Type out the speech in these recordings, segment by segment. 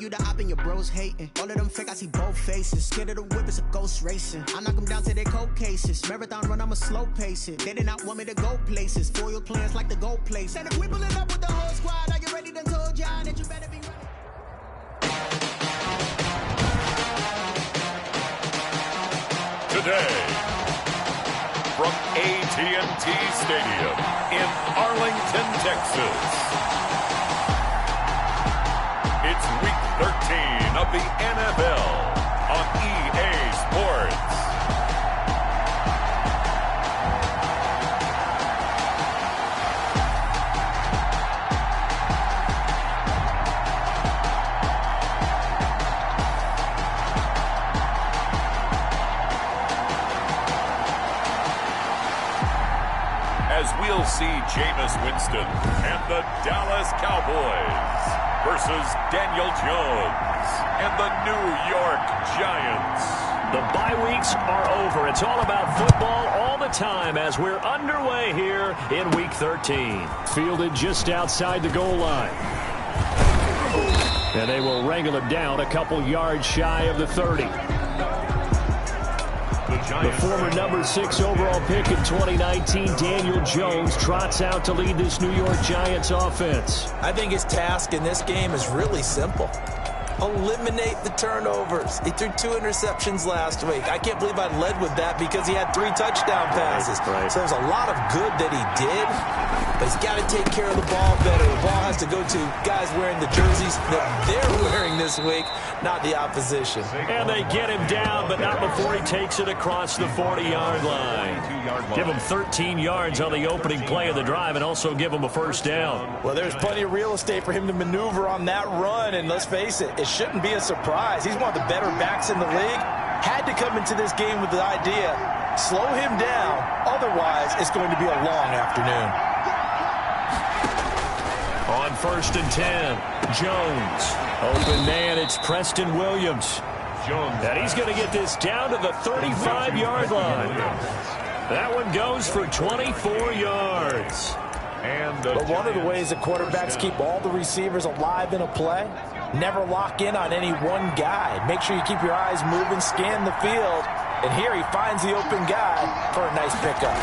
you the op and your bros hating. All of them fake, I see both faces. Scared of the whip, it's a ghost racing. I knock them down to their cold cases. Marathon run, I'ma slow pace it. They did not want me to go places. Foil plans like the gold place. And if we pulling up with the whole squad, are you ready? Done told y'all that you better be ready. Today, from AT&T Stadium in Arlington, Texas, it's Week 13 of the NFL on EA Sports. As we'll see Jameis Winston and the Dallas Cowboys versus Daniel Jones and the New York Giants. The bye weeks are over. It's all about football all the time as we're underway here in Week 13. Fielded just outside the goal line. And they will wrangle it down a couple yards shy of the 30. The former number 6 overall pick in 2019, Daniel Jones, trots out to lead this New York Giants offense. I think his task in this game is really simple. Eliminate the turnovers. He threw 2 interceptions last week. I can't believe I led with that because he had 3 touchdown passes. Right. So there's a lot of good that he did, but he's got to take care of the ball better. The ball has to go to guys wearing the jerseys that they're wearing this week, not the opposition. And they get him down, but not before he takes it across the 40-yard line. Give him 13 yards on the opening play of the drive and also give him a first down. Well, there's plenty of real estate for him to maneuver on that run, and let's face it, it shouldn't be a surprise. He's one of the better backs in the league. Had to come into this game with the idea, slow him down, otherwise it's going to be a long afternoon. On 1st and 10, Jones. Open man, it's Preston Williams. And he's going to get this down to the 35-yard line. That one goes for 24 yards. But one of the ways that quarterbacks keep all the receivers alive in a play, never lock in on any one guy. Make sure you keep your eyes moving, scan the field. And here he finds the open guy for a nice pickup.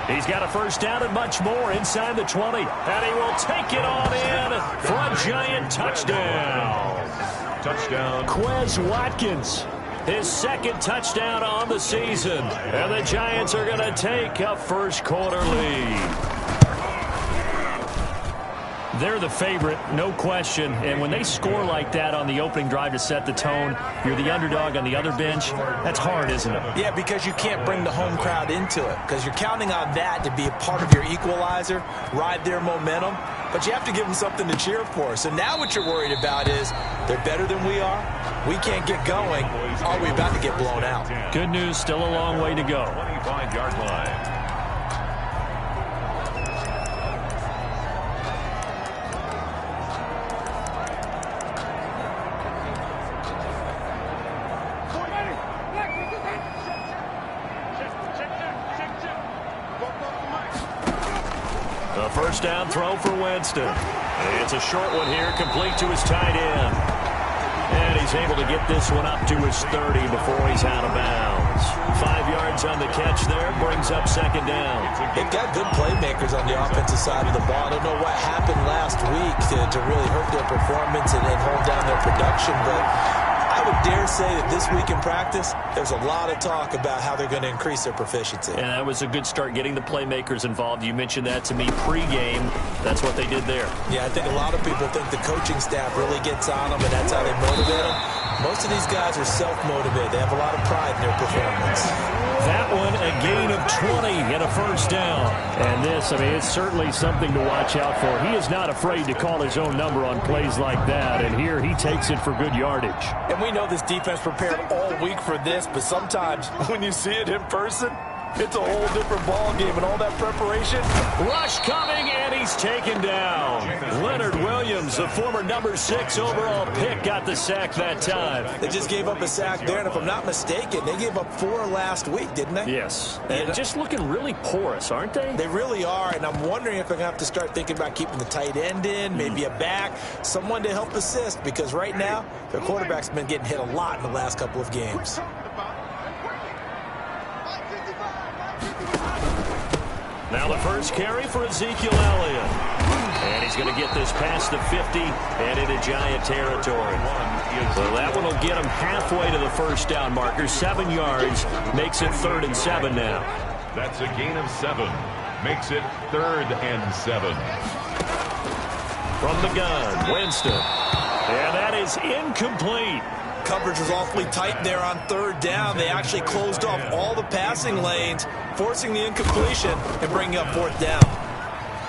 He's got a first down and much more inside the 20. And he will take it on in for a Giant touchdown. Quez Watkins, his 2nd touchdown on the season. And the Giants are going to take a first quarter lead. They're the favorite, no question. And when they score like that on the opening drive to set the tone, you're the underdog on the other bench. That's hard, isn't it? Yeah, because you can't bring the home crowd into it. Because you're counting on that to be a part of your equalizer, ride their momentum. But you have to give them something to cheer for. So now what you're worried about is they're better than we are. We can't get going. Are we about to get blown out? Good news, still a long way to go. 25-yard line. First down throw for Winston. It's a short one here, complete to his tight end. And he's able to get this one up to his 30 before he's out of bounds. 5 yards on the catch there, brings up 2nd down. They've got good playmakers on the offensive side of the ball. I don't know what happened last week to really hurt their performance and hold down their production, but I would dare say that this week in practice, there's a lot of talk about how they're going to increase their proficiency. And that was a good start, getting the playmakers involved. You mentioned that to me pregame. That's what they did there. Yeah, I think a lot of people think the coaching staff really gets on them, and that's how they motivate them. Most of these guys are self-motivated. They have a lot of pride in their performance. That one, a gain of 20 and a first down. And this, I mean, it's certainly something to watch out for. He is not afraid to call his own number on plays like that, and here he takes it for good yardage. And we know this defense prepared all week for this, but sometimes when you see it in person, it's a whole different ball game, and all that preparation. Rush coming, and he's taken down. Leonard Williams, the former number 6 overall pick, got the sack that time. They just gave up a sack there, and if I'm not mistaken, they gave up 4 last week, didn't they? Yes. And just looking really porous, aren't they? They really are, and I'm wondering if they're going to have to start thinking about keeping the tight end in, maybe a back, someone to help assist, because right now, their quarterback's been getting hit a lot in the last couple of games. Now the first carry for Ezekiel Elliott. And he's going to get this past the 50 and into Giant territory. So that one will get him halfway to the first down marker. 7 yards, makes it 3rd and 7 now. That's a gain of 7. Makes it 3rd and 7. From the gun, Winston. And that is incomplete. Coverage was awfully tight there on 3rd down. They actually closed off all the passing lanes, forcing the incompletion and bringing up 4th down.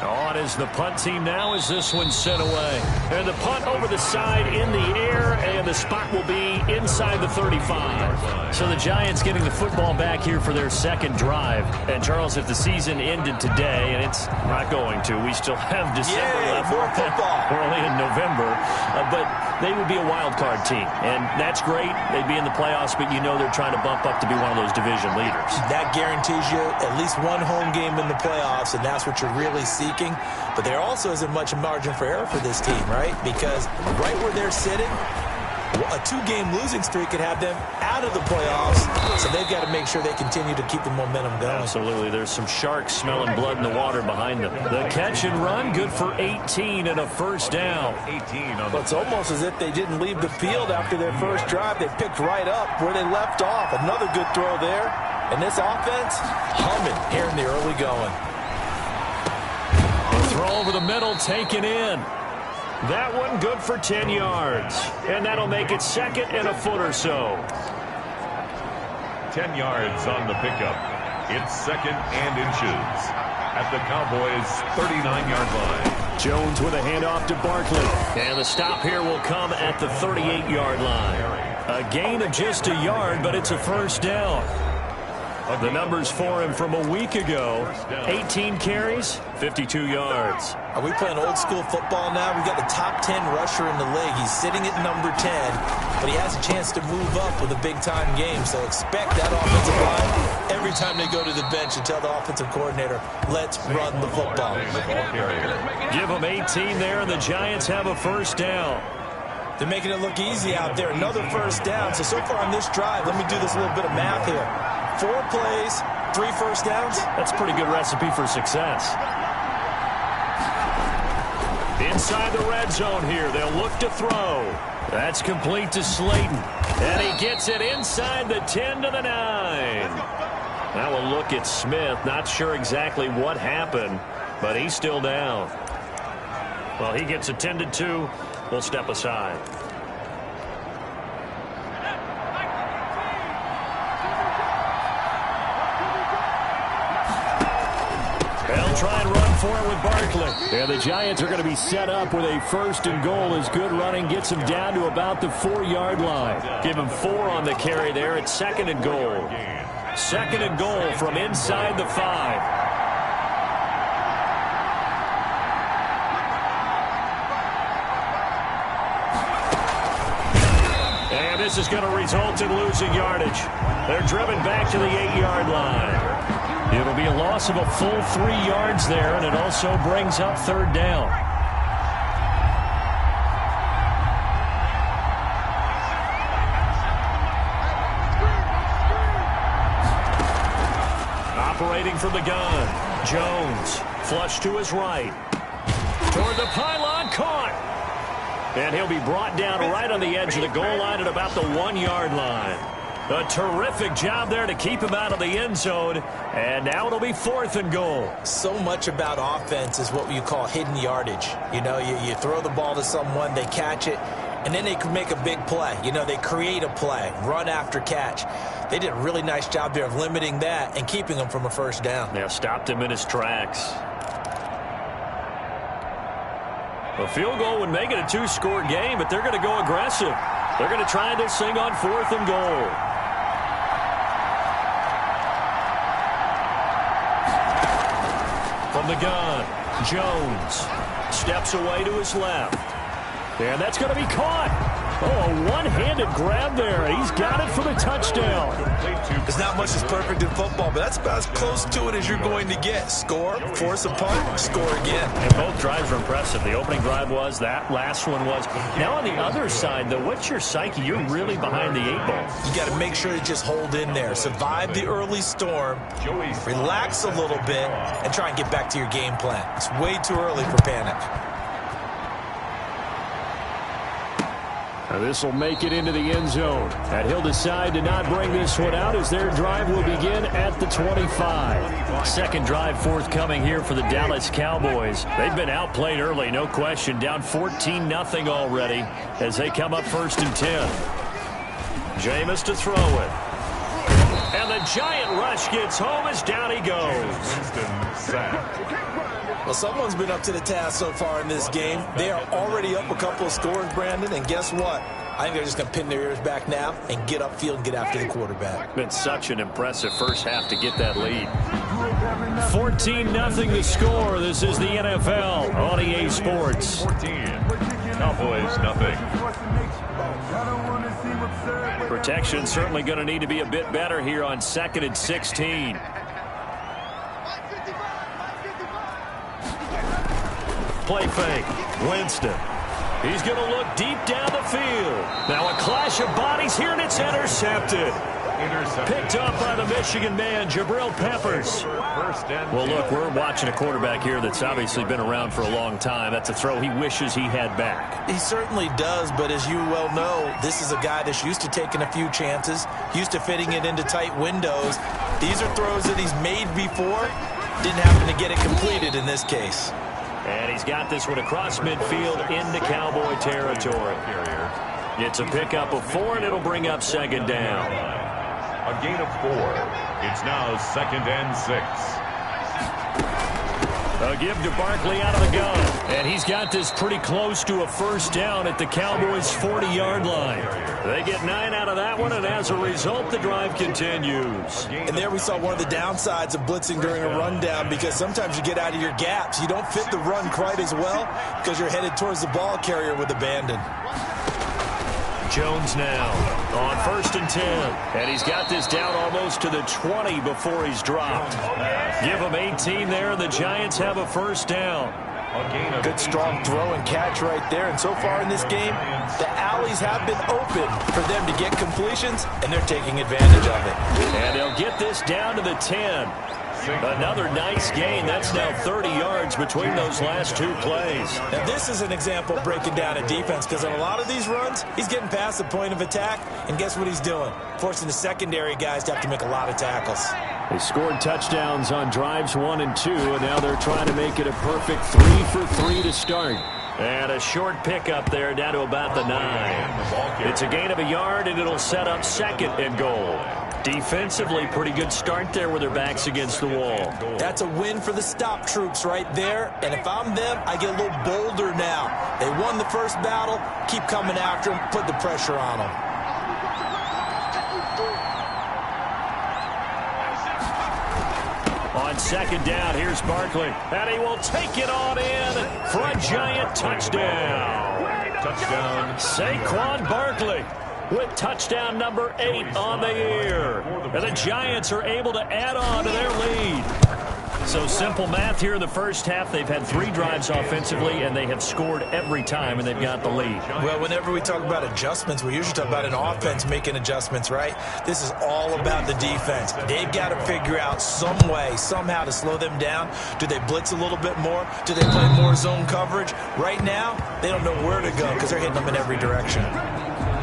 On is the punt team now as this one's sent away. And the punt over the side in the air, and the spot will be inside the 35. So the Giants getting the football back here for their second drive. And, Charles, if the season ended today, and it's not going to, we still have December left. More football. We're only in November. But they would be a wild card team. And that's great. They'd be in the playoffs, but you know they're trying to bump up to be one of those division leaders. That guarantees you at least one home game in the playoffs, and that's what you're really seeking. But there also isn't much margin for error for this team, right? Because right where they're sitting, a 2-game losing streak could have them out of the playoffs. So they've got to make sure they continue to keep the momentum going. Absolutely. There's some sharks smelling blood in the water behind them. The catch and run, good for 18 and a first down. 18 on. Well, it's almost as if they didn't leave the field after their first drive. They picked right up where they left off. Another good throw there. And this offense, humming here in the early going. Throw over the middle, taken in. That one good for 10 yards. And that'll make it 2nd and a foot or so. 10 yards on the pickup. It's 2nd and inches at the Cowboys' 39-yard line. Jones with a handoff to Barkley. And the stop here will come at the 38-yard line. A gain of just a yard, but it's a first down. The numbers for him from a week ago, 18 carries, 52 yards. Are we playing old school football now? We've got the top 10 rusher in the league. He's sitting at number 10, but he has a chance to move up with a big-time game. So expect that offensive line every time they go to the bench and tell the offensive coordinator, let's run the football. Give them 18 there, and the Giants have a first down. They're making it look easy out there. Another first down. So far on this drive, let me do this little bit of math here. 4 plays, 3 first downs. That's a pretty good recipe for success. Inside the red zone here, they'll look to throw. That's complete to Slayton. And he gets it inside the 10 to the 9. Now a look at Smith. Not sure exactly what happened, but he's still down. Well, he gets attended to. We'll step aside. They'll try and run for it with Barkley. And the Giants are going to be set up with a 1st and goal as good running gets them down to about the 4-yard line. Give him 4 on the carry there. It's 2nd and goal. 2nd and goal from inside the 5. And this is going to result in losing yardage. They're driven back to the 8-yard line. It'll be a loss of a full 3 yards there, and it also brings up 3rd down. Operating from the gun, Jones, flush to his right. Toward the pylon, caught. And he'll be brought down right on the edge of the goal line at about the 1-yard line. A terrific job there to keep him out of the end zone. And now it'll be 4th and goal. So much about offense is what you call hidden yardage. You know, you throw the ball to someone, they catch it, and then they can make a big play. You know, they create a play, run after catch. They did a really nice job there of limiting that and keeping him from a first down. Yeah, stopped him in his tracks. A field goal would make it a 2-score game, but they're going to go aggressive. They're going to try this thing on 4th and goal. From the gun, Jones steps away to his left. And that's going to be caught. Oh, a one-handed grab there. He's got it for the touchdown. There's not much that's perfect in football, but that's about as close to it as you're going to get. Score, force a punt, score again. And both drives were impressive. The opening drive was, that last one was. Now on the other side, though, what's your psyche? You're really behind the 8-ball. You got to make sure to just hold in there. Survive the early storm, relax a little bit, and try and get back to your game plan. It's way too early for panic. This will make it into the end zone. And he'll decide to not bring this one out as their drive will begin at the 25. Second drive forthcoming here for the Dallas Cowboys. They've been outplayed early, no question. Down 14-0 already as they come up 1st and 10. Jameis to throw it. And the giant rush gets home as down he goes. Well, someone's been up to the task so far in this game. They are already up a couple of scores, Brandon, and guess what? I think they're just going to pin their ears back now and get upfield and get after the quarterback. Been such an impressive first half to get that lead. 14-0 the score. This is the NFL on EA Sports. 14. Cowboys, nothing. Protection certainly going to need to be a bit better here on 2nd and 16. Play fake. Winston. He's going to look deep down the field. Now a clash of bodies here, and it's intercepted. Picked up by the Michigan man, Jabril Peppers. Well, look, we're watching a quarterback here that's obviously been around for a long time. That's a throw he wishes he had back. He certainly does, but as you well know, this is a guy that's used to taking a few chances, used to fitting it into tight windows. These are throws that he's made before. Didn't happen to get it completed in this case. And he's got this one across midfield into Cowboy territory. It's a pickup of 4, and it'll bring up 2nd down. A gain of 4. It's now 2nd and 6. A give to Barkley out of the gun. And he's got this pretty close to a 1st down at the Cowboys' 40-yard line. They get 9 out of that one, and as a result, the drive continues. And there we saw one of the downsides of blitzing during a rundown, because sometimes you get out of your gaps. You don't fit the run quite as well because you're headed towards the ball carrier with abandon. Jones now on 1st and 10. And he's got this down almost to the 20 before he's dropped. Give him 18 there, and the Giants have a 1st down. Good strong throw and catch right there. And so far in this game, the alleys have been open for them to get completions, and they're taking advantage of it. And they'll get this down to the 10. Another nice gain. That's now 30 yards between those last 2 plays. Now, this is an example of breaking down a defense, because on a lot of these runs, he's getting past the point of attack, and guess what he's doing? Forcing the secondary guys to have to make a lot of tackles. They scored touchdowns on drives 1 and 2, and now they're trying to make it a perfect 3 for 3 to start. And a short pickup there down to about the 9. It's a gain of a yard, and it'll set up 2nd and goal. Defensively, pretty good start there with their backs against the wall. That's a win for the stop troops right there. And if I'm them, I get a little bolder now. They won the first battle. Keep coming after them. Put the pressure on them. On 2nd down, here's Barkley. And he will take it on in for a giant touchdown. Touchdown. Saquon Barkley with touchdown number 8 on the year. And the Giants are able to add on to their lead. So simple math here in the first half. They've had 3 drives offensively, and they have scored every time, and they've got the lead. Well, whenever we talk about adjustments, we usually talk about an offense making adjustments, right? This is all about the defense. They've got to figure out some way, somehow to slow them down. Do they blitz a little bit more? Do they play more zone coverage? Right now, they don't know where to go because they're hitting them in every direction.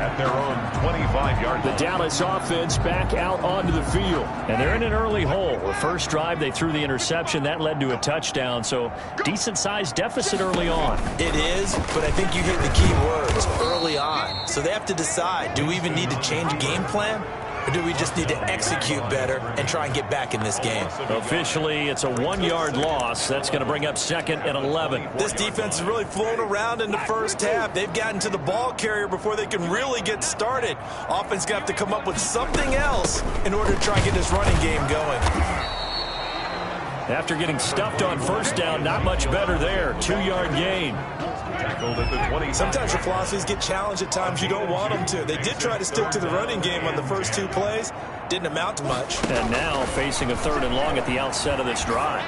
At their own 25-yard line. The Dallas offense back out onto the field. And they're in an early hole. The first drive, they threw the interception. That led to a touchdown. So decent-sized deficit early on. It is, but I think you hit the key words, early on. So they have to decide, do we even need to change game plan? Or do we just need to execute better and try and get back in this game? Officially, it's a 1-yard loss. That's going to bring up 2nd and 11. This defense is really flown around in the first half. They've gotten to the ball carrier before they can really get started. Offense got to come up with something else in order to try and get this running game going. After getting stuffed on first down, not much better there. 2-yard gain. Tackled at the 20. Sometimes your philosophies get challenged at times you don't want them to. They did try to stick to the running game on the first 2 plays. Didn't amount to much. And now facing a 3rd and long at the outset of this drive.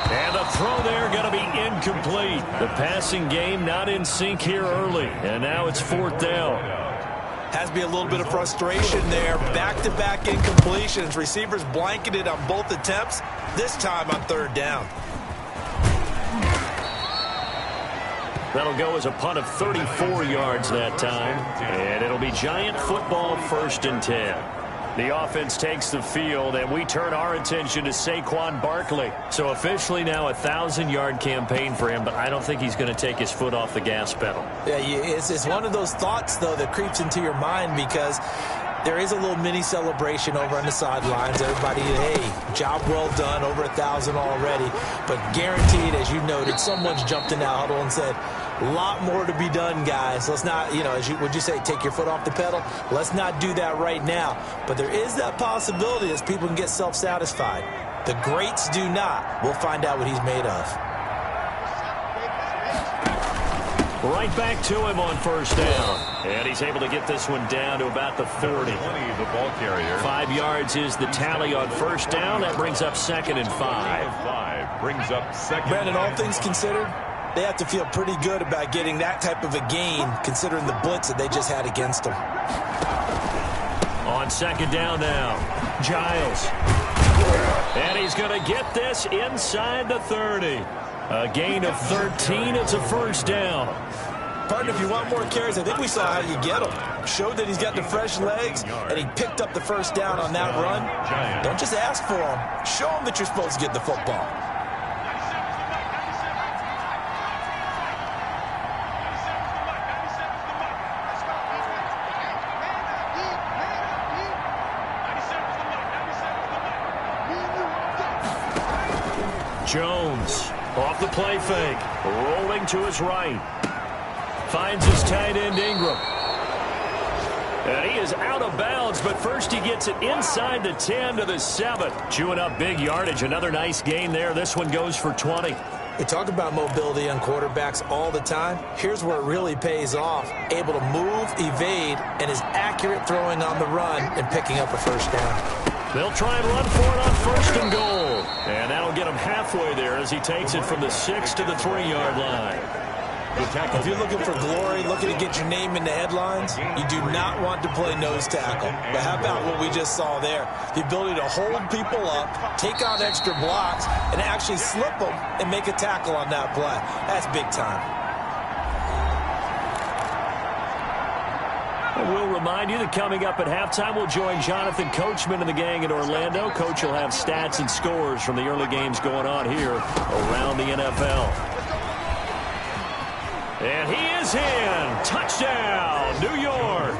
And the throw there going to be incomplete. The passing game not in sync here early. And now it's 4th down. Has to be a little bit of frustration there. Back-to-back incompletions. Receivers blanketed on both attempts. This time on 3rd down. That'll go as a punt of 34 yards that time. And it'll be Giant football, 1st and 10. The offense takes the field, and we turn our attention to Saquon Barkley. So officially now a 1,000-yard campaign for him, but I don't think he's going to take his foot off the gas pedal. Yeah, it's one of those thoughts, though, that creeps into your mind because there is a little mini celebration over on the sidelines. Everybody, hey, job well done, over 1,000 already. But guaranteed, as you noted, someone's jumped in that huddle and said, a lot more to be done, guys. Let's not, would you say, take your foot off the pedal? Let's not do that right now. But there is that possibility as people can get self-satisfied. The greats do not. We'll find out what he's made of. Right back to him on 1st down. And he's able to get this one down to about the 30. The ball carrier. 5 yards is the tally on 1st down. That brings up 2nd and 5. Brings up 2nd. Brandon, all things considered, they have to feel pretty good about getting that type of a gain considering the blitz that they just had against them. On 2nd down now, Giles. And he's going to get this inside the 30. A gain of 13. It's a 1st down. Partner, if you want more carries, I think we saw how you get them. Showed that he's got the fresh legs, and he picked up the 1st down on that run. Don't just ask for them. Show them that you're supposed to get the football. Jones off the play fake, rolling to his right. Finds his tight end Ingram. And he is out of bounds, but first he gets it inside the 10 to the 7. Chewing up big yardage. Another nice gain there. This one goes for 20. We talk about mobility on quarterbacks all the time. Here's where it really pays off. Able to move, evade, and is accurate throwing on the run and picking up a 1st down. They'll try and run for it on 1st and goal. And that'll get him halfway there as he takes it from the 6 to the 3-yard line. If you're looking for glory, looking to get your name in the headlines, you do not want to play nose tackle. But how about what we just saw there? The ability to hold people up, take on extra blocks, and actually slip them and make a tackle on that play. That's big time. And we'll remind you that coming up at halftime, we'll join Jonathan Coachman and the gang in Orlando. Coach will have stats and scores from the early games going on here around the NFL. And he is in. Touchdown, New York.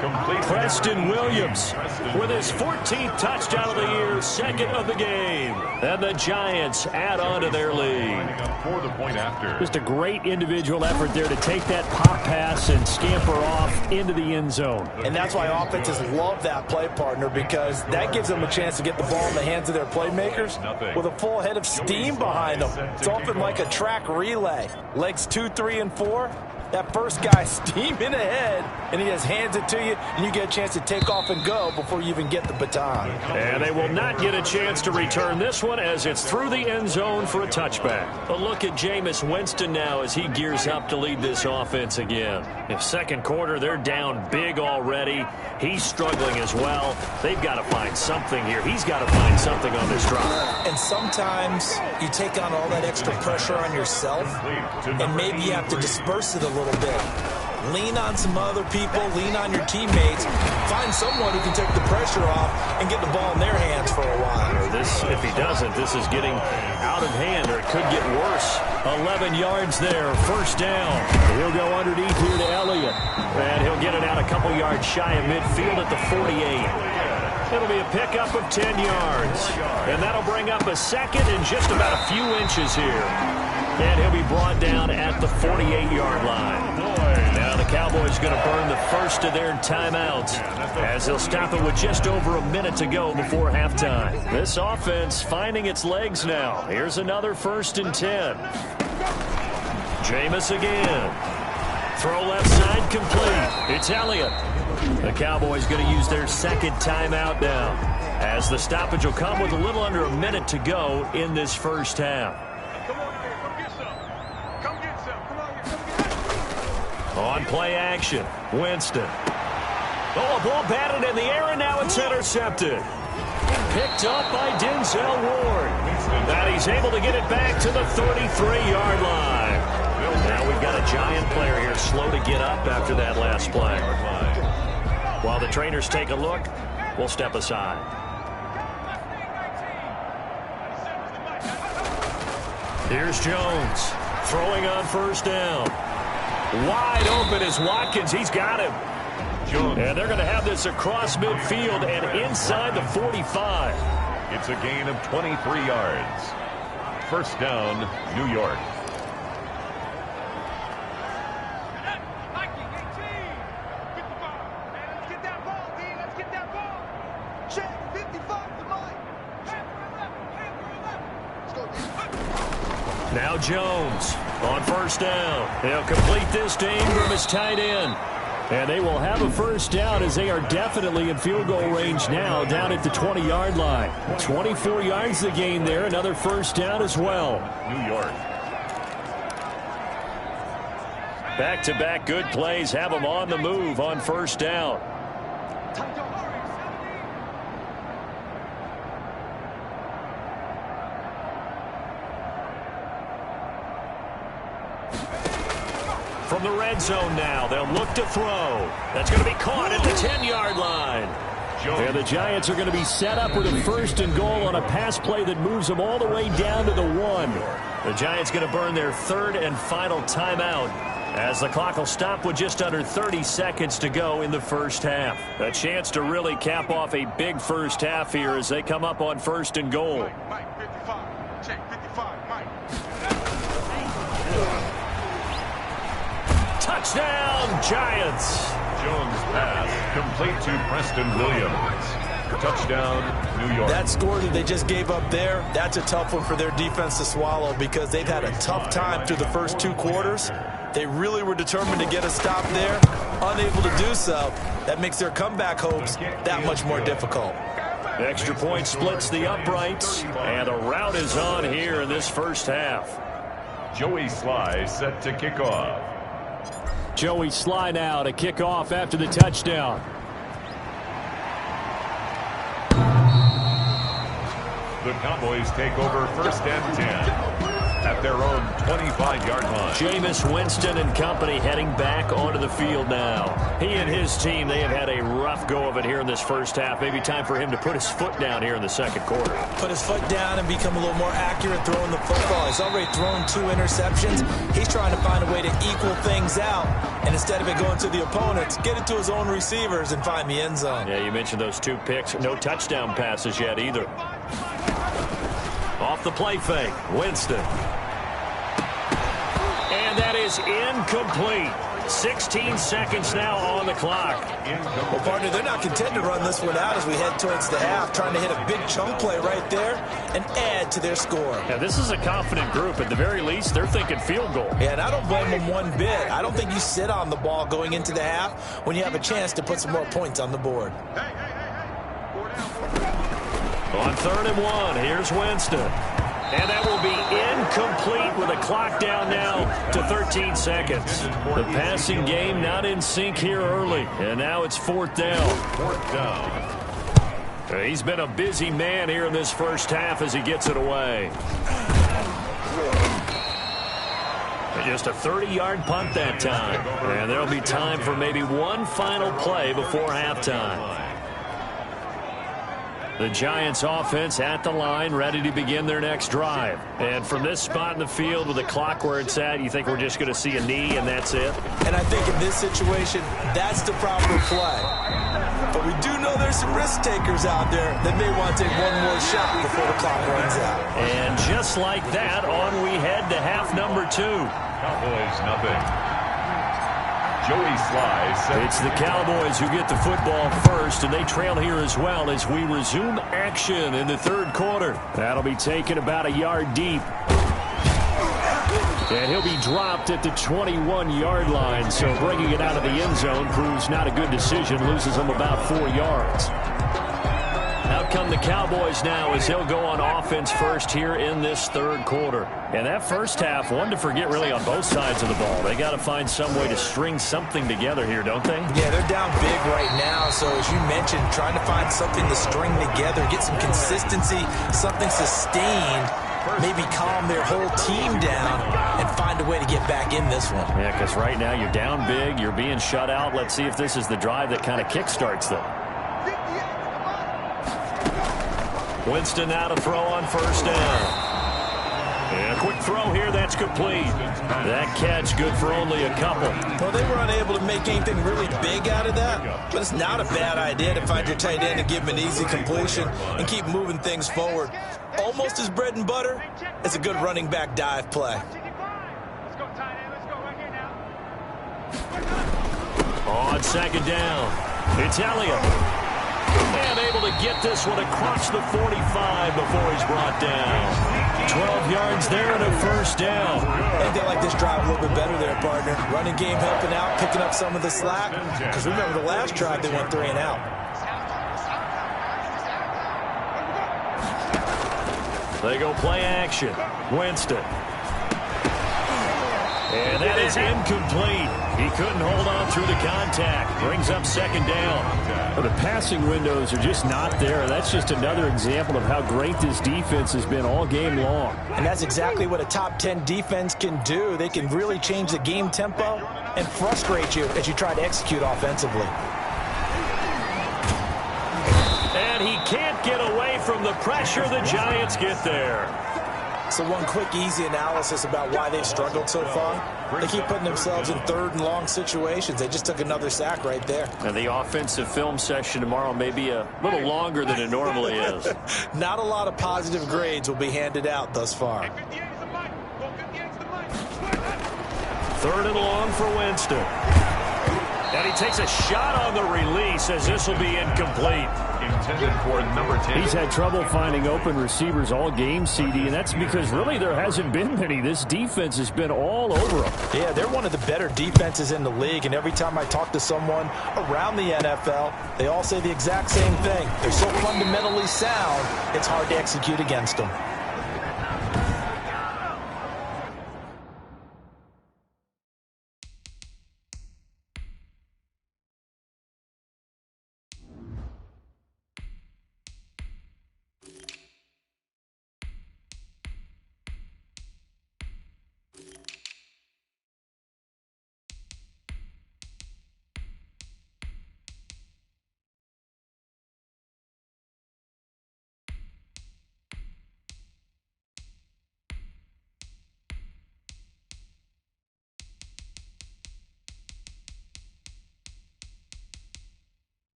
Complete. Preston Williams with his 14th touchdown of the year, 2nd of the game. And the Giants add on to their lead. For the point after. Just a great individual effort there to take that pop pass and scamper off into the end zone. And that's why offenses love that play, partner, because that gives them a chance to get the ball in the hands of their playmakers with a full head of steam behind them. It's often like a track relay. Legs 2, 3, and 4. That first guy steaming ahead, and he just hands it to you, and you get a chance to take off and go before you even get the baton. And they will not get a chance to return this one as it's through the end zone for a touchback. A look at Jameis Winston now as he gears up to lead this offense again. In 2nd quarter, they're down big already. He's struggling as well. They've got to find something here. He's got to find something on this drive. And sometimes you take on all that extra pressure on yourself, and maybe you have to disperse it a little bit. Lean on some other people, lean on your teammates, find someone who can take the pressure off and get the ball in their hands for a while. If he doesn't, this is getting out of hand, or it could get worse. 11 yards there, 1st down. He'll go underneath here to Elliott, and he'll get it out a couple yards shy of midfield at the 48. It'll be a pickup of 10 yards, and that'll bring up a 2nd and just about a few inches here. And he'll be brought down at the 48-yard line. Now the Cowboys going to burn the first of their timeouts as they'll stop it with just over a minute to go before halftime. This offense finding its legs now. Here's another 1st and 10. Jameis again. Throw left side complete. It's Elliott. The Cowboys going to use their second timeout now as the stoppage will come with a little under a minute to go in this first half. On play action, Winston. Oh, a ball batted in the air, and now it's intercepted. Picked up by Denzel Ward. And he's able to get it back to the 33-yard line. Now we've got a Giant player here slow to get up after that last play. While the trainers take a look, we'll step aside. Here's Jones throwing on 1st down. Wide open is Watkins. He's got him. And they're going to have this across midfield and inside the 45. It's a gain of 23 yards. 1st down, New York. Now Jones on 1st down. He'll complete this to Ingram as tight end. And they will have a 1st down as they are definitely in field goal range now down at the 20-yard line. 24 yards to gain there. Another 1st down as well. New York. Back-to-back good plays have them on the move on 1st down. From the red zone now, they'll look to throw. That's going to be caught at the 10-yard line. And the Giants are going to be set up with a 1st and goal on a pass play that moves them all the way down to the 1. The Giants going to burn their 3rd and final timeout as the clock will stop with just under 30 seconds to go in the first half. A chance to really cap off a big first half here as they come up on 1st and goal. Mike, 55. Check 55, Mike. Touchdown, Giants. Jones pass complete to Preston Williams. Touchdown, New York. That score that they just gave up there, that's a tough one for their defense to swallow because they've had a tough time through the first 2 quarters. They really were determined to get a stop there, unable to do so. That makes their comeback hopes that much more difficult. Extra point splits the uprights, and the route is on here in this first half. Joey Sly set to kick off. Joey Sly now to kick off after the touchdown. The Cowboys take over 1st and 10 at their own 25-yard line. Jameis Winston and company heading back onto the field now. He and his team, they have had a rough go of it here in this first half. Maybe time for him to put his foot down here in the second quarter. Put his foot down and become a little more accurate throwing the football. He's already thrown 2 interceptions. He's trying to find a way to equal things out. And instead of it going to the opponents, get it to his own receivers and find the end zone. Yeah, you mentioned those 2 picks. No touchdown passes yet either. Off the play fake, Winston. And that is incomplete. 16 seconds now on the clock. Well, partner, they're not content to run this one out as we head towards the half, trying to hit a big chunk play right there and add to their score. Yeah, this is a confident group. At the very least, they're thinking field goal. Yeah, and I don't blame them one bit. I don't think you sit on the ball going into the half when you have a chance to put some more points on the board. On 3rd and 1, here's Winston. And that will be incomplete with the clock down now to 13 seconds. The passing game not in sync here early. And now it's 4th down. 4th down. He's been a busy man here in this first half as he gets it away. Just a 30-yard punt that time. And there'll be time for maybe one final play before halftime. The Giants offense at the line, ready to begin their next drive. And from this spot in the field with the clock where it's at, you think we're just going to see a knee and that's it? And I think in this situation, that's the proper play. But we do know there's some risk takers out there that may want to take one more shot before the clock runs out. And just like that, on we head to half number 2. Cowboys nothing. Joey Sly. It's the Cowboys who get the football first, and they trail here as well as we resume action in the third quarter. That'll be taken about a yard deep. And he'll be dropped at the 21-yard line, so bringing it out of the end zone proves not a good decision, loses him about 4 yards. Out come the Cowboys now as they'll go on offense first here in this third quarter. And that first half, one to forget really on both sides of the ball. They got to find some way to string something together here, don't they? Yeah, they're down big right now. So as you mentioned, trying to find something to string together, get some consistency, something sustained, maybe calm their whole team down and find a way to get back in this one. Yeah, because right now you're down big, you're being shut out. Let's see if this is the drive that kind of kickstarts them. Winston now to throw on first down. And a quick throw here, that's complete. That catch good for only a couple. Well, they were unable to make anything really big out of that, but it's not a bad idea to find your tight end and give him an easy completion and keep moving things forward. Almost as bread and butter as a good running back dive play. On second down, it's Elliott. And able to get this one across the 45 before he's brought down. 12 yards there and a first down. I think they like this drive a little bit better there, partner. Running game helping out, picking up some of the slack. Because remember the last drive, they went 3 and out. They go play action. Winston. And that is incomplete. He couldn't hold on through the contact. Brings up second down. Well, the passing windows are just not there. That's just another example of how great this defense has been all game long. And that's exactly what a top 10 defense can do. They can really change the game tempo and frustrate you as you try to execute offensively. And he can't get away from the pressure. The Giants get there. So one quick, easy analysis about why they've struggled so far. They keep putting themselves in third and long situations. They just took another sack right there. And the offensive film session tomorrow may be a little longer than it normally is. Not a lot of positive grades will be handed out thus far. Third and long for Winston. And he takes a shot on the release as this will be incomplete. Intended for number 10. He's had trouble finding open receivers all game, CD, and that's because really there hasn't been many. This defense has been all over them. Yeah, they're one of the better defenses in the league, and every time I talk to someone around the NFL, they all say the exact same thing. They're so fundamentally sound, it's hard to execute against them.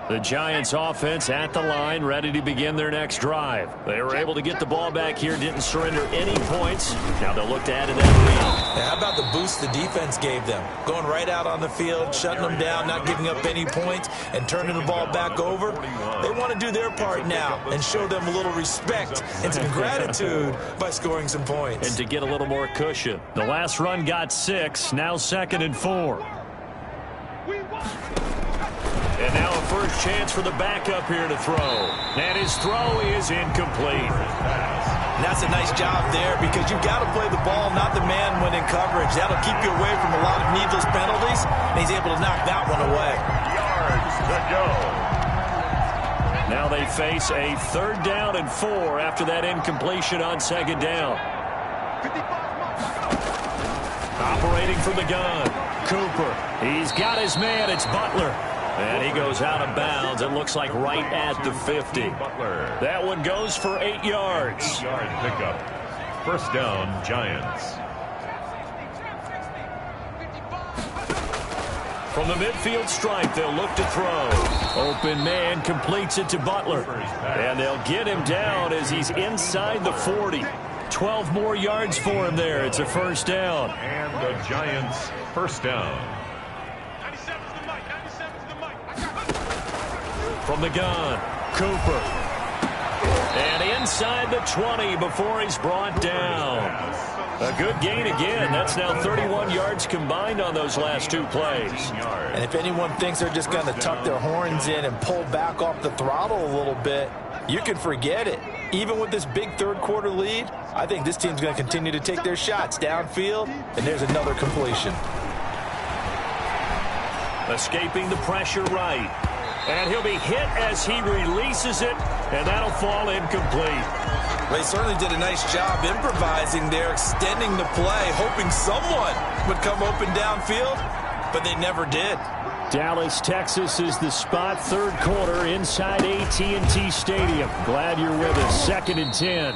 The Giants offense at the line, ready to begin their next drive. They were able to get the ball back here, didn't surrender any points. Now they'll look to add to that lead. Now, how about the boost the defense gave them? Going right out on the field, shutting them down, not giving up any points, and turning the ball back over. They want to do their part now and show them a little respect and some gratitude by scoring some points. And to get a little more cushion. The last run got 6, now 2nd and 4. And now a first chance for the backup here to throw. And his throw is incomplete. And that's a nice job there because you've got to play the ball, not the man when in coverage. That'll keep you away from a lot of needless penalties, and he's able to knock that one away. Yards to go. Now they face a 3rd down and 4 after that incompletion on 2nd down. Operating from the gun, Cooper. He's got his man. It's Butler. And he goes out of bounds. It looks like right at the 50. That one goes for 8 yards. 8-yard pickup. First down, Giants. From the midfield stripe, they'll look to throw. Open man completes it to Butler. And they'll get him down as he's inside the 40. 12 more yards for him there. It's a first down. And the Giants first down. From the gun, Cooper. And inside the 20 before he's brought down. A good gain again. That's now 31 yards combined on those last 2 plays. And if anyone thinks they're just going to tuck their horns in and pull back off the throttle a little bit, you can forget it. Even with this big third-quarter lead, I think this team's going to continue to take their shots downfield, and there's another completion. Escaping the pressure right. And he'll be hit as he releases it, and that'll fall incomplete. They certainly did a nice job improvising there, extending the play, hoping someone would come open downfield, but they never did. Dallas, Texas is the spot, third quarter inside AT&T Stadium. Glad you're with us. 2nd and 10.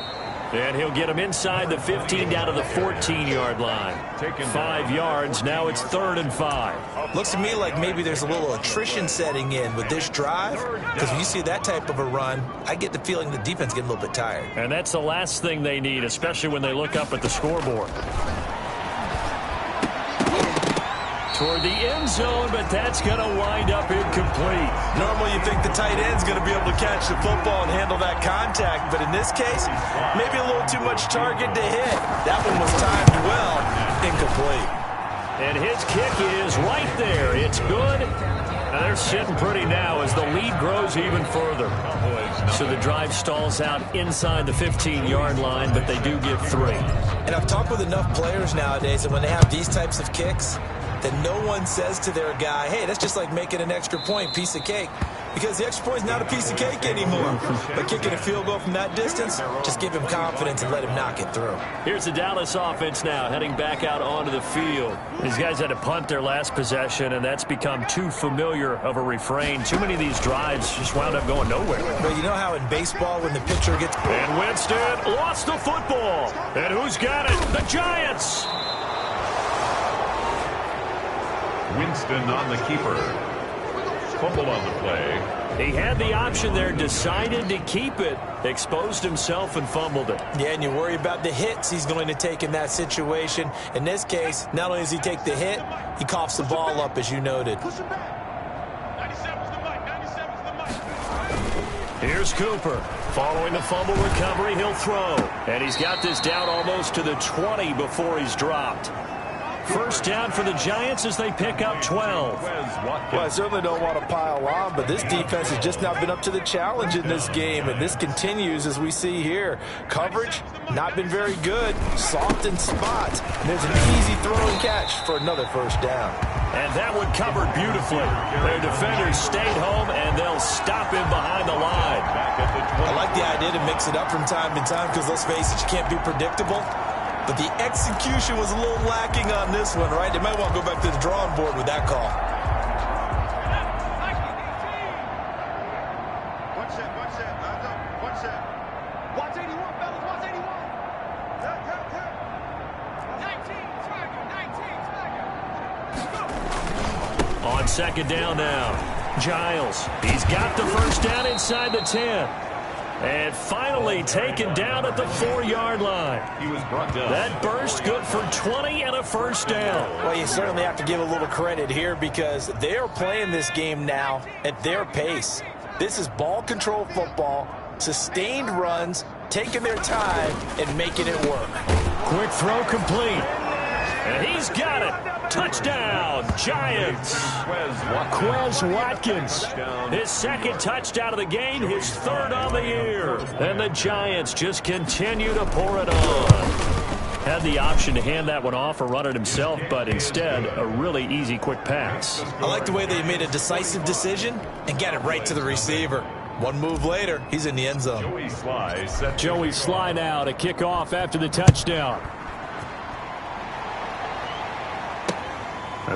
And he'll get him inside the 15 down to the 14-yard line. 5 yards. Now it's 3rd and 5. Looks to me like maybe there's a little attrition setting in with this drive, because when you see that type of a run, I get the feeling the defense getting a little bit tired. And that's the last thing they need, especially when they look up at the scoreboard. Toward the end zone, but that's going to wind up incomplete. Normally you think the tight end's going to be able to catch the football and handle that contact, but in this case, maybe a little too much target to hit. That one was timed well, incomplete. And his kick is right there. It's good. And they're sitting pretty now as the lead grows even further. So the drive stalls out inside the 15-yard line, but they do get 3. And I've talked with enough players nowadays that when they have these types of kicks, that no one says to their guy, hey, that's just like making an extra point, piece of cake. Because the extra point is not a piece of cake anymore. But kicking a field goal from that distance, just give him confidence and let him knock it through. Here's the Dallas offense now, heading back out onto the field. These guys had to punt their last possession, and that's become too familiar of a refrain. Too many of these drives just wound up going nowhere. But you know how in baseball when the pitcher gets... And Winston lost the football. And who's got it? The Giants! Winston on the keeper. Fumble on the play. He had the option there, decided to keep it, exposed himself and fumbled it. Yeah, and you worry about the hits he's going to take in that situation. In this case, not only does he take the hit, he coughs the ball up, as you noted. Here's Cooper. Following the fumble recovery, he'll throw. And he's got this down almost to the 20 before he's dropped. First down for the Giants as they pick up 12. Well, I certainly don't want to pile on, but this defense has just not been up to the challenge in this game, and this continues as we see here. Coverage, not been very good. Soft in spots. And there's an easy throw and catch for another first down. And that one covered beautifully. Their defenders stayed home, and they'll stop him behind the line. I like the idea to mix it up from time to time because, let's face it, you can't be predictable. But the execution was a little lacking on this one, right? They might want to go back to the drawing board with that call. One set. One set. Watch 81, fellas. Watch 81. 19, 19. On second down now, Giles. He's got the first down inside the 10. And finally taken down at the 4-yard line. He was brought down. That burst good for 20 and a first down. Well, you certainly have to give a little credit here because they are playing this game now at their pace. This is ball control football, sustained runs, taking their time and making it work. Quick throw complete. And he's got it. Touchdown, Giants. Quez Watkins. His second touchdown of the game, his third on the year. And the Giants just continue to pour it on. Had the option to hand that one off or run it himself, but instead, a really easy, quick pass. I like the way they made a decisive decision and got it right to the receiver. One move later, he's in the end zone. Joey Sly now to kick off after the touchdown.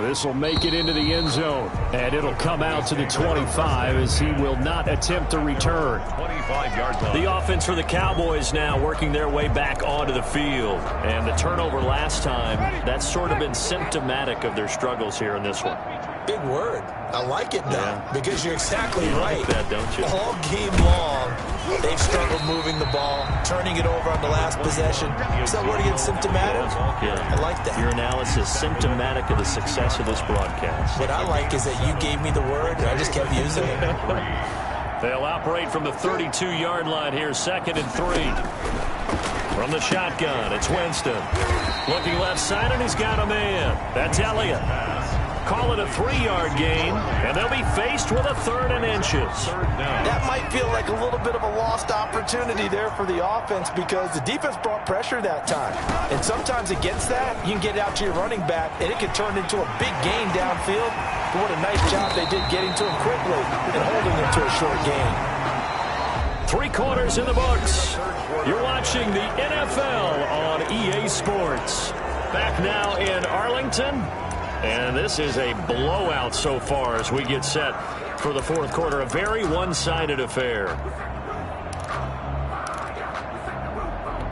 This will make it into the end zone, and it'll come out to the 25 as he will not attempt to return. 25-yard line. The offense for the Cowboys now working their way back onto the field. And the turnover last time, that's sort of been symptomatic of their struggles here in this one. Big word. I like it now because you're exactly right. Like that, don't you? All game long, they've struggled moving the ball, turning it over on the last possession. Is that word again, symptomatic? Yeah. I like that. Your analysis symptomatic of the success of this broadcast. What I like is that you gave me the word, and I just kept using it. They'll operate from the 32-yard line here, 2nd and 3. From the shotgun, it's Winston. Looking left side, and he's got a man. That's Elliott. Call it a 3-yard gain, and they'll be faced with a 3rd and inches. That might feel like a little bit of a lost opportunity there for the offense because the defense brought pressure that time. And sometimes against that, you can get out to your running back, and it can turn into a big gain downfield. But what a nice job they did getting to him quickly and holding him to a short gain. 3 quarters in the books. You're watching the NFL on EA Sports. Back now in Arlington. And this is a blowout so far as we get set for the 4th quarter. A very one-sided affair.